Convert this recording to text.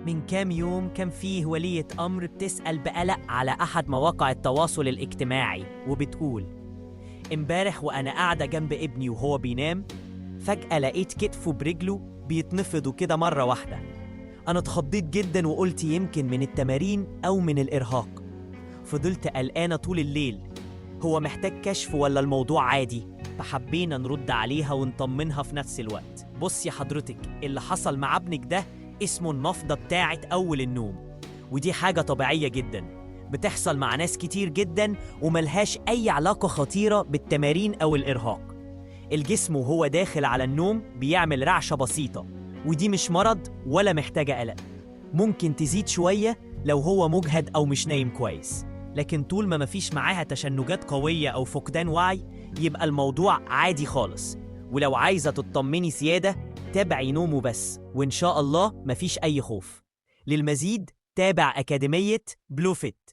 من كام يوم كان فيه ولية أمر بتسأل بقلق على أحد مواقع التواصل الاجتماعي وبتقول: امبارح وأنا قاعدة جنب ابني وهو بينام، فجأة لقيت كتفه برجله بيتنفضوا كده مرة واحدة. أنا اتخضيت جدا وقلت يمكن من التمارين أو من الإرهاق. فضلت قلقانة طول الليل، هو محتاج كشف ولا الموضوع عادي؟ فحبينا نرد عليها ونطمنها في نفس الوقت. بص يا حضرتك، اللي حصل مع ابنك ده اسمه النفضة بتاعت أول النوم، ودي حاجة طبيعية جدا بتحصل مع ناس كتير جدا وملهاش أي علاقة خطيرة بالتمارين أو الإرهاق. الجسم وهو داخل على النوم بيعمل رعشة بسيطة، ودي مش مرض ولا محتاجة قلق. ممكن تزيد شوية لو هو مجهد أو مش نايم كويس، لكن طول ما مفيش معاها تشنجات قوية أو فقدان وعي يبقى الموضوع عادي خالص. ولو عايزة تطمني زيادة، تابعي نومه بس، وإن شاء الله مفيش أي خوف. للمزيد تابع أكاديمية بلوفيت.